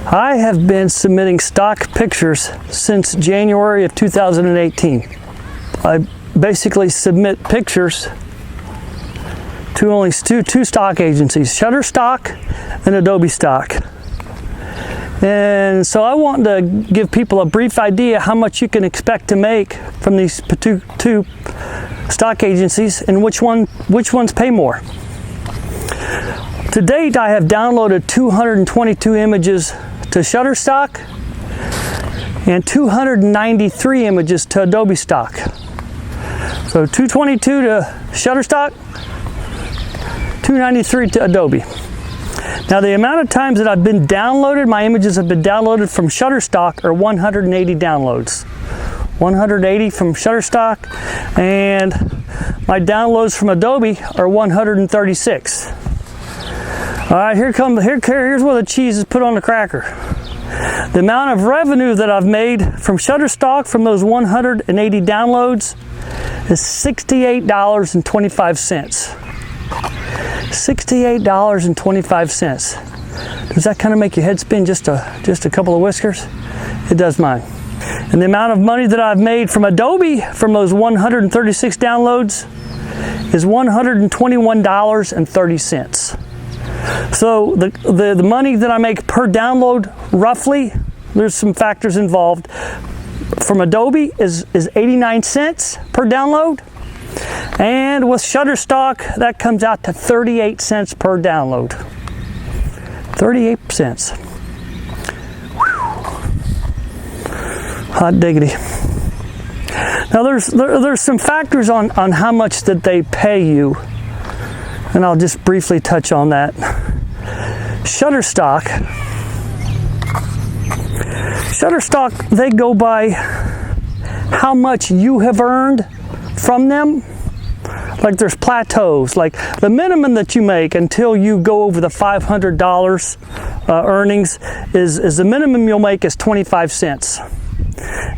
I have been submitting stock pictures since January of 2018. I basically submit pictures to only two stock agencies, Shutterstock and Adobe Stock. And so I want to give people a brief idea how much you can expect to make from these two stock agencies and which ones pay more. To date, I have downloaded 222 images to Shutterstock and 293 images to Adobe Stock. So 222 to Shutterstock, 293 to Adobe. Now the amount of times that I've been downloaded, my images have been downloaded from Shutterstock are 180 downloads. 180 from Shutterstock, and my downloads from Adobe are 136. All right, here's where the cheese is put on the cracker. The amount of revenue that I've made from Shutterstock from those 180 downloads is $68.25. $68.25. Does that kind of make your head spin just a couple of whiskers? It does mine. And the amount of money that I've made from Adobe from those 136 downloads is $121.30. So the money that I make per download, roughly, there's some factors involved, from Adobe is 89 cents per download. And with Shutterstock, that comes out to 38 cents per download. 38 cents. Whew. Hot diggity. Now there's some factors on how much that they pay you, and I'll just briefly touch on that. Shutterstock, they go by how much you have earned from them. Like there's plateaus, like the minimum that you make until you go over the $500 earnings is the minimum you'll make is 25 cents.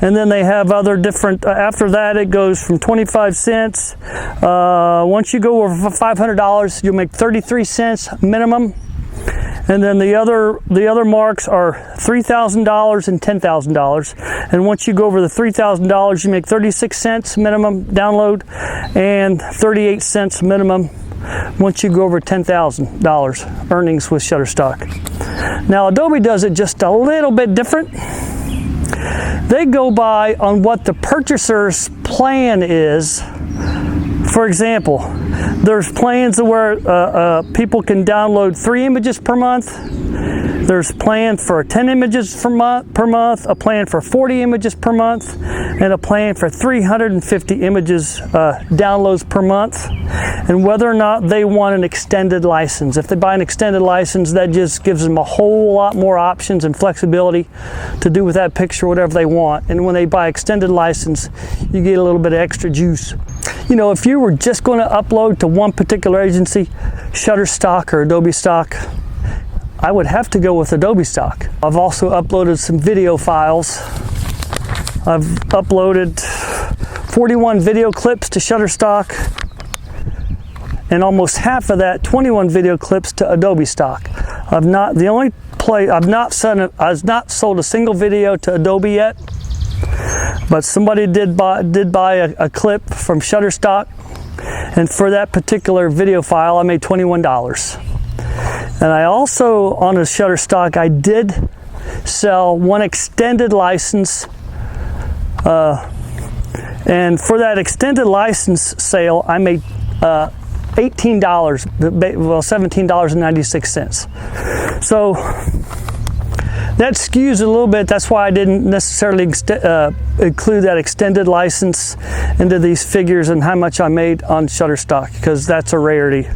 And then they have other different, after that it goes from 25 cents. Once you go over $500, you'll make 33 cents minimum. And then the other marks are $3,000 and $10,000. And once you go over the $3,000, you make 36 cents minimum download and 38 cents minimum once you go over $10,000 earnings with Shutterstock. Now Adobe does it just a little bit different. They go by on what the purchaser's plan is. For example, there's plans where people can download 3 images per month. There's a plan for 10 images per month, a plan for 40 images per month, and a plan for 350 images downloads per month. And whether or not they want an extended license. If they buy an extended license, that just gives them a whole lot more options and flexibility to do with that picture whatever they want. And when they buy extended license, you get a little bit of extra juice. You know, if you were just going to upload to one particular agency, Shutterstock or Adobe Stock, I would have to go with Adobe Stock. I've also uploaded some video files. I've uploaded 41 video clips to Shutterstock, and almost half of that, 21 video clips, to Adobe Stock. I've not sold a single video to Adobe yet. But somebody did buy a clip from Shutterstock, and for that particular video file I made $21. And I also, on the Shutterstock, I did sell one extended license, and for that extended license sale I made $18, well $17.96. So that skews a little bit. That's why I didn't necessarily include that extended license into these figures and how much I made on Shutterstock, because that's a rarity.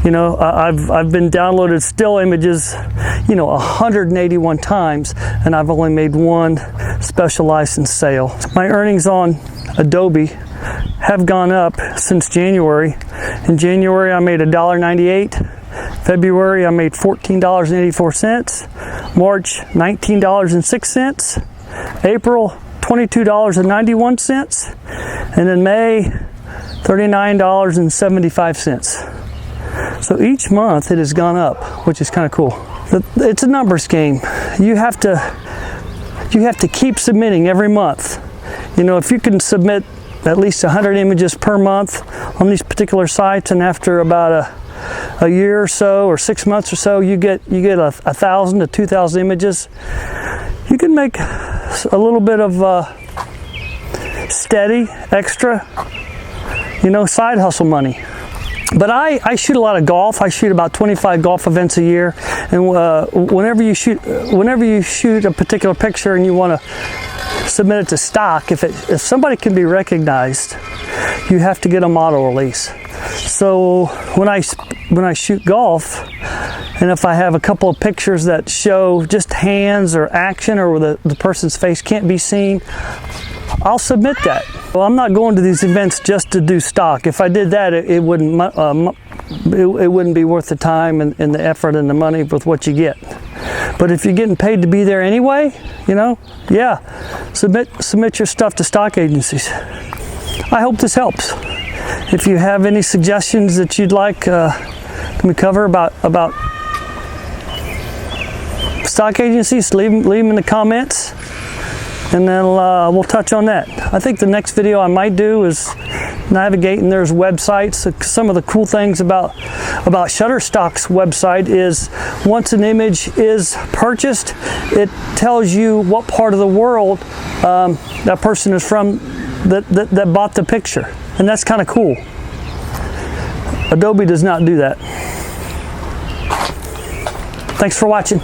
You know, I've been downloaded still images, 181 times, and I've only made one special license sale. My earnings on Adobe have gone up since January. In January I made $1.98. February I made $14.84. March $19.06. April $22.91. And in May $39.75. So each month it has gone up, which is kind of cool. It's a numbers game. You have to keep submitting every month. You know, if you can submit at least 100 images per month on these particular sites, and after about a year or so, or 6 months or so, you get 1,000 to 2,000 images, you can make a little bit of steady, extra, you know, side hustle money. But I shoot a lot of golf. I shoot about 25 golf events a year, and whenever you shoot a particular picture and you want to submit it to stock, if somebody can be recognized, you have to get a model release. So when I shoot golf, and if I have a couple of pictures that show just hands or action, or where the person's face can't be seen, I'll submit that. Well, I'm not going to these events just to do stock. If I did that, it wouldn't be worth the time and the effort and the money with what you get. But if you're getting paid to be there anyway, you know, yeah, submit your stuff to stock agencies. I hope this helps. If you have any suggestions that you'd like me cover about stock agencies, leave them in the comments, and then we'll touch on that. I think the next video I might do is navigating their websites. Some of the cool things about Shutterstock's website is once an image is purchased, it tells you what part of the world that person is from that bought the picture, and that's kind of cool. Adobe does not do that. Thanks for watching.